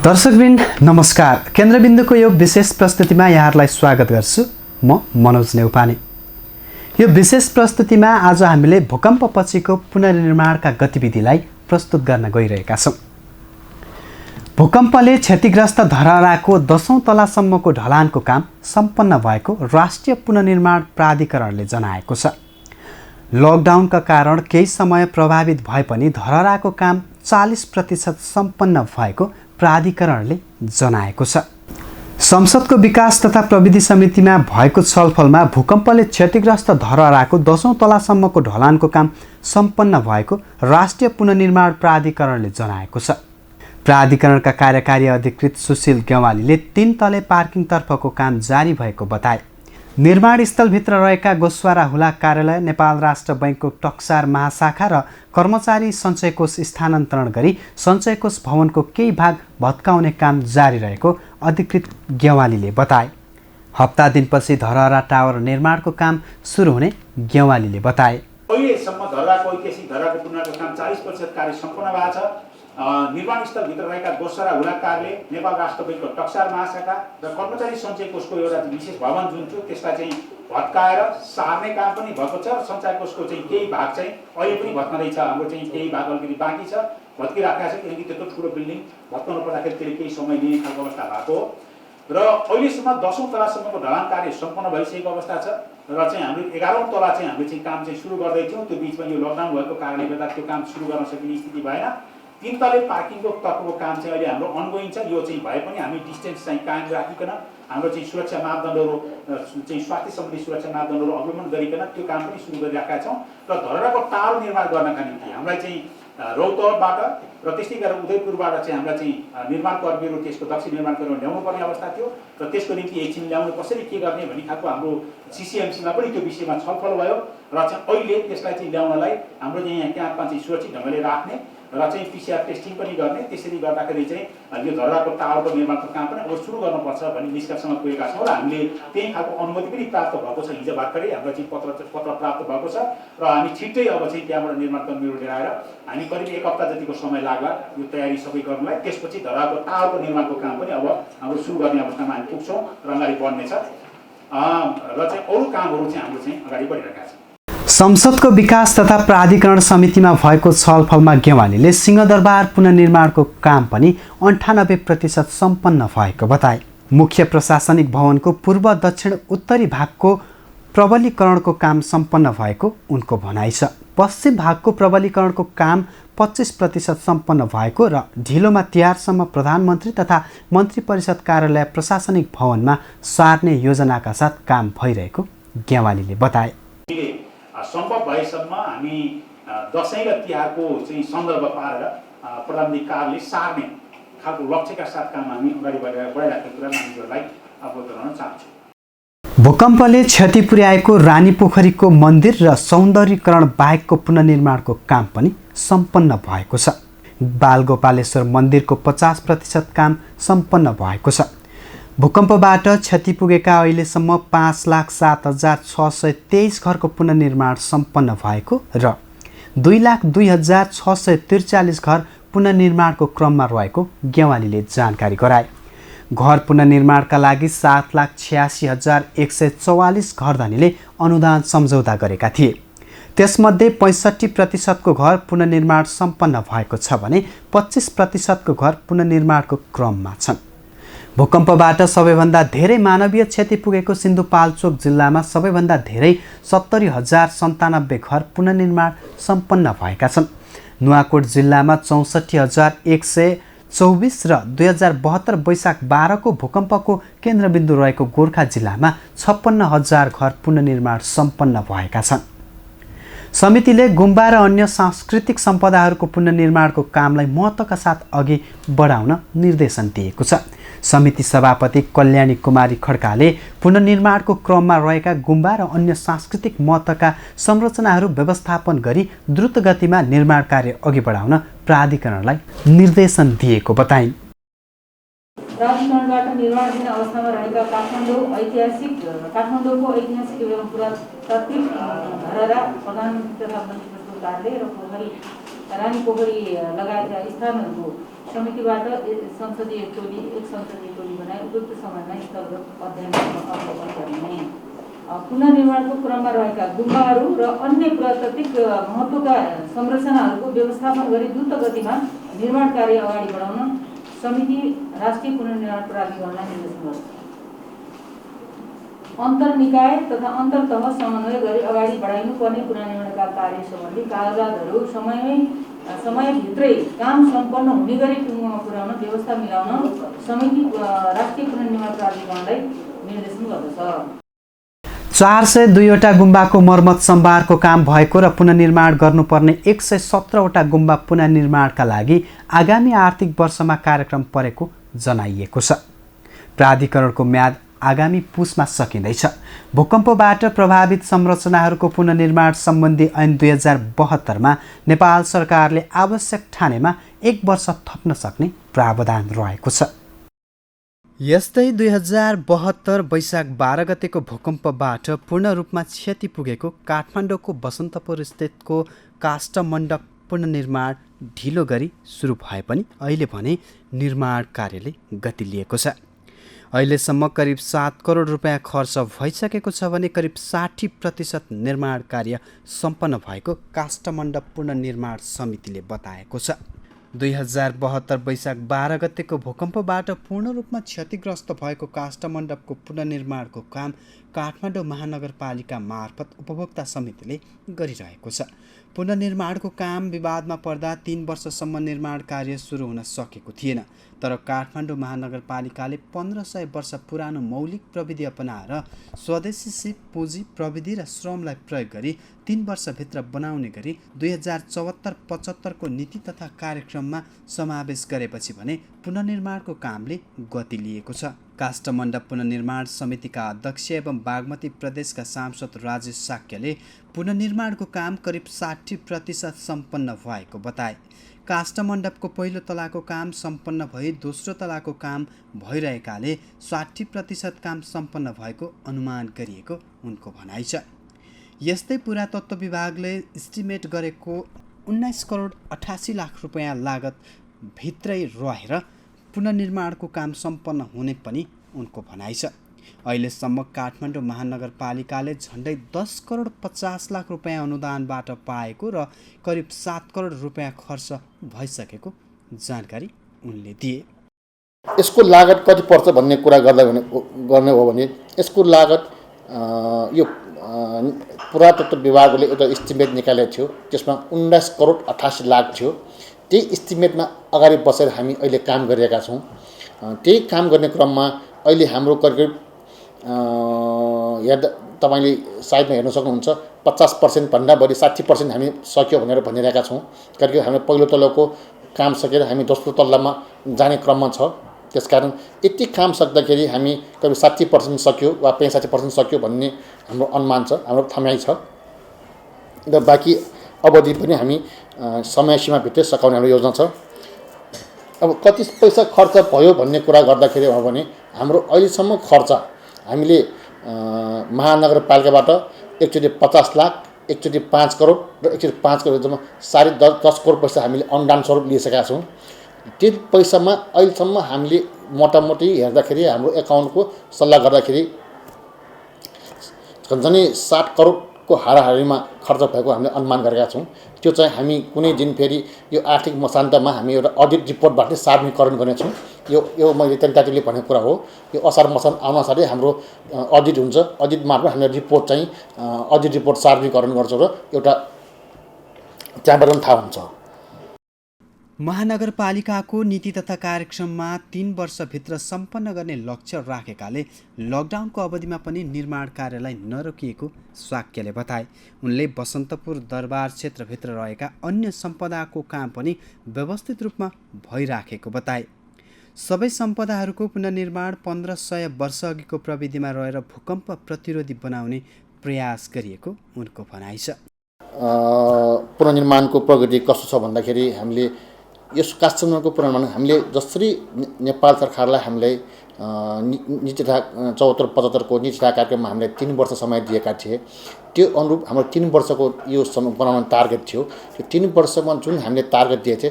दर्शकवृन्द नमस्कार। केन्द्रबिन्दुको यो विशेष प्रस्तुतिमा यहाँहरूलाई स्वागत गर्छु। म मनोज नेउपाने। यो विशेष प्रस्तुतिमा आज हामीले भूकम्पपछिको पुनर्निर्माणका गतिविधिलाई प्रस्तुत गर्न गइरहेका छौँ। भूकम्पले क्षतिग्रस्त धरहराको 10औं तलासम्मको ढलानको काम सम्पन्न भएको राष्ट्रिय पुनर्निर्माण प्राधिकरणले जनाएको छ। लकडाउनका कारण केही समय प्रभावित भए पनि धरहराको काम 40% सम्पन्न भएको प्राधिकरणले जनाएको छ। संसदको विकास तथा प्रविधि समितिमा भएको छलफलमा भूकम्पले क्षतिग्रस्त धरहराको 10औं तलासम्मको ढलानको काम सम्पन्न भएको राष्ट्रिय पुनर्निर्माण प्राधिकरणले जनाएको छ। प्राधिकरणका कार्यकारी अधिकृत सुशील गेवालीले 3 तले पार्किङतर्फको काम जारी भएको बताए। निर्माण स्थलभित्र रहेका गोस्वारा हुला कार्यालय, नेपाल राष्ट्र बैङ्कको टक्सार महाशाखा र कर्मचारी सञ्चय कोष स्थानान्तरण गरी सञ्चय कोष भवनको केही भाग भत्काउने काम जारी रहेको अधिकृत गेवालीले बताए। हप्ता दिनपछि धरहरा टावर निर्माणको काम सुरु हुने गेवालीले बताए। अहिलेसम्म धरहराको ऐतिहासिक धरहराको पुनर्निर्माणको काम 40% कार्य सम्पन्न भएको छ। निर्माण स्थलभित्र रहेका गोस्वारा हुला कार्यालय, नेपाल राष्ट्र बैङ्कको टक्सार महाशाखा र कर्मचारी सञ्चय कोषको एउटा विशेष भवन जुन थियो त्यसलाई चाहिँ भत्काएर सार्ने काम पनि भएको छ। सञ्चय कोषको चाहिँ केही भाग चाहिँ अहिले पनि भत्काउँदैछ। हाम्रो चाहिँ केही भाग अलिकति बाँकी छ, भत्किराखेको छ। किनकि त्यत्रो ठुलो बिल्डिङ भत्काउनु पर्दाखेरि त्यसले केही समय लिने खालको अवस्था भएको हो र अहिलेसम्म 10औं तलासम्मको ढलान कार्य सम्पन्न भइसकेको अवस्था छ र चाहिँ हाम्रो 11औं तला चाहिँ हामीले चाहिँ काम चाहिँ सुरु गर्दैथ्यौँ। त्यो बिचमा यो लकडाउन भएको कारणले गर्दा त्यो काम सुरु गर्न सकिने स्थिति भएन। 3 तले पार्किङको तर्फको काम चाहिँ अहिले हाम्रो अनगोइङ छ। यो चाहिँ भए पनि हामी डिस्टेन्स चाहिँ कायम राखिकन हाम्रो चाहिँ सुरक्षा मापदण्डहरू चाहिँ स्वास्थ्य सम्बन्धी सुरक्षा मापदण्डहरू अवलम्बन गरिकन त्यो काम पनि सुरु गरिराखेका छौँ। र धरहराको टावर निर्माण गर्नका निम्ति हामीलाई चाहिँ रौतहटबाट र त्यस्तै गरेर उदयपुरबाट चाहिँ हामीलाई चाहिँ निर्माण कर्मीहरू त्यसको दक्ष निर्माण गरेर ल्याउनु पर्ने अवस्था थियो र त्यसको निम्ति एकछिन ल्याउनु कसरी के गर्ने भन्ने खालको हाम्रो सिसिएमसीमा पनि त्यो विषयमा छलफल भयो र चाहिँ अहिले त्यसलाई चाहिँ ल्याउनलाई हाम्रो चाहिँ यहाँ क्याम्पमा चाहिँ सुरक्षित ढङ्गले राख्ने र चाहिँ पिसिआर टेस्टिङ पनि गर्ने। त्यसरी गर्दाखेरि चाहिँ यो धरहराको टावरको निर्माणको काम पनि अब सुरु गर्नुपर्छ भन्ने निष्कर्षमा पुगेका छौँ र हामीले त्यही खालको अनुमति पनि प्राप्त भएको छ। हिजो भर्खरै हाम्रो चाहिँ पत्र प्राप्त भएको छ र हामी छिट्टै अब चाहिँ त्यहाँबाट निर्माण कर्मीहरू ल्याएर हामी करिब 1 हप्ता जतिको समय लाग्ला यो तयारी सबै गर्नलाई। त्यसपछि धरहराको टावरको निर्माणको काम पनि अब हाम्रो सुरु गर्ने अवस्थामा हामी पुग्छौँ र अगाडि बढ्नेछ र चाहिँ अरू कामहरू चाहिँ हाम्रो चाहिँ अगाडि बढिरहेका छन्। संसदको विकास तथा प्राधिकरण समितिमा भएको छलफलमा गेवालीले सिंहदरबार पुनर्निर्माणको काम पनि 98% सम्पन्न भएको बताए। मुख्य प्रशासनिक भवनको पूर्व दक्षिण उत्तरी भागको प्रबलीकरणको काम सम्पन्न भएको उनको भनाइ छ। पश्चिम भागको प्रबलीकरणको काम 25% सम्पन्न भएको र ढिलोमा तिहारसम्म प्रधानमन्त्री तथा मन्त्री परिषद कार्यालय प्रशासनिक भवनमा सार्ने योजनाका साथ काम भइरहेको गेवालीले बताए। सम्भव भएसम्म हामी दसैँ र तिहारको चाहिँ सन्दर्भ पारेर प्रधानमन्त्री कार्यालय सार्ने खालको लक्ष्यका साथ काम हामी अगाडि बढाइराखेको कुरा हामीहरूलाई अवगत गराउन चाहन्छु। भूकम्पले क्षति पुर्याएको रानीपोखरीको मन्दिर र सौन्दर्यीकरण बाहेकको पुनर्निर्माणको काम पनि सम्पन्न भएको छ। बालगोपालेश्वर मन्दिरको 50% काम सम्पन्न भएको छ। भूकम्पबाट क्षति पुगेका अहिलेसम्म 5,07,623 घरको पुनर्निर्माण सम्पन्न भएको र 2,02,643 घर पुनर्निर्माणको क्रममा रहेको गेवालीले जानकारी गराए। घर पुनर्निर्माणका लागि 7,86,144 घरधनीले अनुदान सम्झौता गरेका थिए। त्यसमध्ये 65% घर पुनर्निर्माण सम्पन्न भएको छ भने 25% घर पुनर्निर्माणको क्रममा छन्। भूकम्पबाट सबैभन्दा धेरै मानवीय क्षति पुगेको सिन्धुपाल्चोक जिल्लामा सबैभन्दा धेरै 70,097 घर पुनर्निर्माण सम्पन्न भएका छन्। नुवाकोट जिल्लामा 64,124 र 2072 वैशाख 12 को भूकम्पको केन्द्रबिन्दु रहेको गोर्खा जिल्लामा 56,000 घर पुनर्निर्माण सम्पन्न भएका छन्। समितिले गुम्बा र अन्य सांस्कृतिक सम्पदाहरूको पुनर्निर्माणको कामलाई महत्त्वका साथ अघि बढाउन निर्देशन दिएको छ। समिति सभापति कल्याणी कुमारी खड्काले पुनर्निर्माणको क्रममा रहेका गुम्बा र अन्य सांस्कृतिक महत्त्वका संरचनाहरू व्यवस्थापन गरी द्रुत गतिमा निर्माण कार्य अघि बढाउन प्राधिकरणलाई निर्देशन दिएको बताइन्। प्राधिकरणबाट निर्माणाधीन अवस्थामा रहेका काठमाडौँको ऐतिहासिक एवं पुरातात्विक धरहरा प्रधानमन्त्री तथा मन्त्री परिषद कार्यालय र पोखरी रानी पोखरी लगायतका स्थानहरूको समितिबाट एक संसदीय टोली बनाई उपयुक्त समयमा स्थलगत अध्ययन अवलोकन गर्ने। पुनर्निर्माणको क्रममा रहेका गुम्बाहरू र अन्य पुरातात्विक महत्त्वका संरचनाहरूको व्यवस्थापन गरी द्रुत गतिमा निर्माण कार्य अगाडि बढाउन समिति राष्ट्रिय पुनर्निर्माण प्राधिकरणलाई निर्देशन गर्छ। अन्तर्निकाय तथा अन्तर्तह समन्वय गरी अगाडि बढाइनुपर्ने पुनर्निर्माणका कार्य सम्बन्धी कागजातहरू समयभित्रै काम सम्पन्न हुने गरी टुङ्गोमा पुर्याउन व्यवस्था मिलाउन समिति राष्ट्रिय पुनर्निर्माण प्राधिकरणलाई निर्देशन गर्दछ। 402वटा गुम्बाको मर्मत सम्भारको काम भएको र पुनर्निर्माण गर्नुपर्ने 117वटा गुम्बा पुनर्निर्माणका लागि आगामी आर्थिक वर्षमा कार्यक्रम परेको जनाइएको छ। प्राधिकरणको म्याद आगामी पुसमा सकिँदैछ। भूकम्पबाट प्रभावित संरचनाहरूको पुनर्निर्माण सम्बन्धी ऐन 2072मा नेपाल सरकारले आवश्यक ठानेमा 1 वर्ष थप्न सक्ने प्रावधान रहेको छ। यस्तै 2072 वैशाख 12 गतेको भूकम्पबाट पूर्ण रूपमा क्षति पुगेको काठमाडौँको बसन्तपुर स्थितको काष्ठमण्डप पुनर्निर्माण ढिलो गरी सुरु भए पनि अहिले भने निर्माण कार्यले गति लिएको छ। अहिलेसम्म करिब 7 करोड रुपियाँ खर्च भइसकेको छ भने करिब 60% निर्माण कार्य सम्पन्न भएको काष्ठमण्डप पुनर्निर्माण समितिले बताएको छ। 2072 वैशाख 12 गतेको भूकम्पबाट पूर्ण रूपमा क्षतिग्रस्त भएको काष्ठमण्डपको पुनर्निर्माणको काम काठमाडौँ महानगरपालिका मार्फत उपभोक्ता समितिले गरिरहेको छ। पुनर्निर्माणको काम विवादमा पर्दा 3 वर्षसम्म निर्माण कार्य सुरु हुन सकेको थिएन। तर काठमाडौँ महानगरपालिकाले 1500 वर्ष पुरानो मौलिक प्रविधि अपनाएर स्वदेशी सिप पुँजी प्रविधि र श्रमलाई प्रयोग गरी 3 वर्षभित्र बनाउने गरी 2074-75 को नीति तथा कार्यक्रममा समावेश गरेपछि भने पुनर्निर्माणको कामले गति लिएको छ। काष्ठमण्डप पुनर्निर्माण समितिका अध्यक्ष एवं बागमती प्रदेशका सांसद राजेश साक्यले पुनर्निर्माणको काम करिब 60% सम्पन्न भएको बताए। काष्ठमण्डपको पहिलो तलाको काम सम्पन्न भई दोस्रो तलाको काम भइरहेकाले 60% काम सम्पन्न भएको अनुमान गरिएको उनको भनाइ छ। यस्तै पुरातत्व विभागले इस्टिमेट गरेको 19 करोड 88 लाख रुपियाँ लागत भित्रै रहेर पुनर्निर्माणको काम सम्पन्न हुने पनि उनको भनाइ छ। अहिलेसम्म काठमाडौँ महानगरपालिकाले झन्डै 10 करोड 50 लाख रुपियाँ अनुदानबाट पाएको र करिब 7 करोड रुपियाँ खर्च भइसकेको जानकारी उनले दिए। यसको लागत कति पर्छ भन्ने कुरा गर्ने हो भने यसको लागत यो पुरातत्व विभागले एउटा इस्टिमेट निकालेको थियो, त्यसमा 19 करोड 88 लाख थियो। त्यही इस्टिमेटमा अगाडि बसेर हामी अहिले काम गरिरहेका छौँ। त्यही काम गर्ने क्रममा अहिले हाम्रो करिब हेर्दा तपाईँले साइडमा हेर्न सक्नुहुन्छ 50% भन्दा बढी 60% हामी सक्यो भनेर भनिरहेका छौँ। करिब हाम्रो पहिलो तल्लोको काम सकेर हामी दोस्रो तल्लामा जाने क्रममा छ। त्यसकारण यति काम सक्दाखेरि हामी करिब 60% सक्यो वा 65% सक्यो भन्ने हाम्रो अनुमान छ, हाम्रो ठम्याइ छ। र बाँकी अवधि पनि हामी समय सीमाभित्रै सकाउने हाम्रो योजना छ। अब कति पैसा खर्च भयो भन्ने कुरा गर्दाखेरि हो भने हाम्रो अहिलेसम्म खर्च हामीले महानगरपालिकाबाट एकचोटि 50 लाख, एकचोटि 5 करोड र एकचोटि 5 करोड जम्मा 10.5 करोड पैसा हामीले अनुदान स्वरूप लिइसकेका छौँ। त्यो पैसामा अहिलेसम्म हामीले मोटामोटी हेर्दाखेरि हाम्रो एकाउन्टको सल्लाह गर्दाखेरि झन्झनै 60 करोडको हाराहारीमा खर्च भएको हामीले अनुमान गरेका छौँ। त्यो चाहिँ हामी कुनै दिन फेरि यो आर्थिक मसान्तमा हामी एउटा अडिट रिपोर्टबाट सार्वजनिकरण गर्नेछौँ। यो मैले तन्ताटीले भनेको कुरा हो। यो असार मसान आउन साथै हाम्रो अडिट हुन्छ। अडिट मार्फत हामीले रिपोर्ट चाहिँ अडिट रिपोर्ट सार्वजनिकरण गर्छौँ र एउटा त्यहाँबाट पनि थाहा हुन्छ। महानगरपालिकाको नीति तथा कार्यक्रममा 3 वर्षभित्र सम्पन्न गर्ने लक्ष्य राखेकाले लकडाउनको अवधिमा पनि निर्माण कार्यलाई नरोकिएको साक्यले बताए। उनले बसन्तपुर दरबार क्षेत्रभित्र रहेका अन्य सम्पदाको काम पनि व्यवस्थित रूपमा भइराखेको बताए। सबै सम्पदाहरूको पुनर्निर्माण 1500 वर्ष अघिको प्रविधिमा रहेर भूकम्प प्रतिरोधी बनाउने प्रयास गरिएको उनको भनाइ छ। पुनर्निर्माणको प्रगति कस्तो छ भन्दाखेरि हामीले यस काष्ठ निर्माणको पुनर्निर्माण हामीले जसरी नेपाल सरकारलाई हामीले नीति तथा 74-75 नीति तथा कार्यक्रममा हामीले 3 वर्ष समय दिएका थिए, त्यो अनुरूप हाम्रो 3 वर्षको यो समय बनाउन टार्गेट थियो। त्यो 3 वर्षमा जुन हामीले टार्गेट दिएको थिए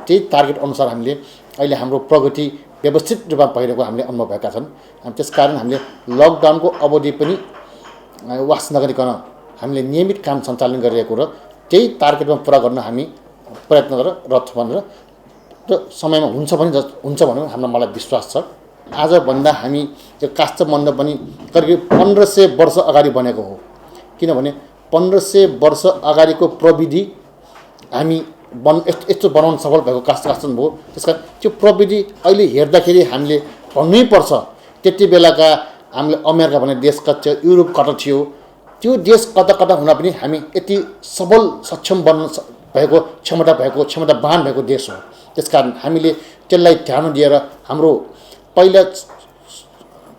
त्यही टार्गेट अनुसार हामीले अहिले हाम्रो प्रगति व्यवस्थित रूपमा भइरहेको हामीले अनुभव भएका छन्। त्यसकारण हामीले लकडाउनको अवधि पनि वास नगरिकन हामीले नियमित काम सञ्चालन गरिरहेको र त्यही टार्गेटमा पुरा गर्न हामी प्रयत्नरत भनेर र समयमा हुन्छ भनेर मलाई विश्वास छ। आजभन्दा हामी त्यो काष्ठ मण्डप पनि करिब 1500 वर्ष अगाडि बनेको हो। किनभने 1500 वर्ष अगाडिको प्रविधि हामी यस्तो बनाउन सफल भएको काष्ठ भयो। त्यसकारण त्यो प्रविधि अहिले हेर्दाखेरि हामीले भन्नै पर्छ त्यति बेलाका हामीले अमेरिका भन्ने देश कता थियो, युरोप कता थियो, त्यो देश कता हुँदा पनि हामी यति सबल सक्षम बन्न भएको क्षमतावान भएको देश हो। त्यसकारण हामीले त्यसलाई ध्यान दिएर हाम्रो पहिला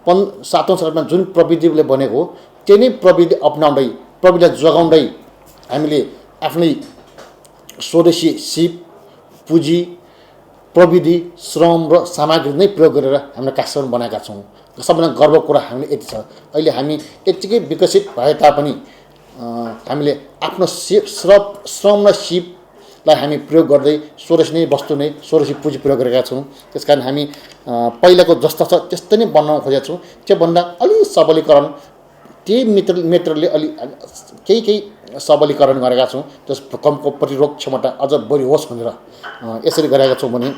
7औं शताब्दीमा जुन प्रविधिले बनेको हो त्यही नै प्रविधि अपनाउँदै प्रविधिलाई जोगाउँदै हामीले आफ्नै स्वदेशी सिप, पुँजी, प्रविधि, श्रम र सामग्री नै प्रयोग गरेर हामीले काष्ठ बनाएका छौँ। सबैभन्दा गर्वको कुरा हामीले यति छ। अहिले हामी यत्तिकै विकसित भए तापनि हामीले आफ्नो श्रम र सिपलाई हामी प्रयोग गर्दै स्वदेशी नै वस्तु नै स्वदेशी पुँजी प्रयोग गरेका छौँ। त्यसकारण हामी पहिलाको जस्ता छ त्यस्तै नै बनाउन खोजेका छौँ। त्योभन्दा अलि सबलीकरण त्यही मेटेरियलले अलि केही सबलीकरण गरेका छौँ। त्यस भूकम्पको प्रतिरोध क्षमता अझ बढी होस् भनेर यसरी गरेका छौँ भने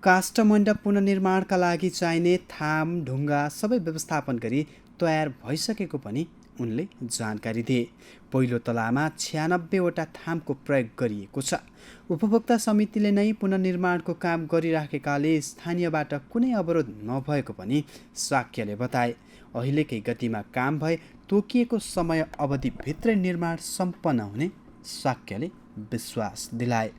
काष्ठ मण्डप पुनर्निर्माणका लागि चाहिने थाम ढुङ्गा सबै व्यवस्थापन गरी तयार भइसकेको पनि उनले जानकारी दिए। पहिलो तलामा 96वटा थामको प्रयोग गरिएको छ। उपभोक्ता समितिले नै पुनर्निर्माणको काम गरिराखेकाले स्थानीयबाट कुनै अवरोध नभएको पनि शाक्यले बताए। अहिलेकै गतिमा काम भए तोकिएको समय अवधिभित्रै निर्माण सम्पन्न हुने शाक्यले विश्वास दिलाए।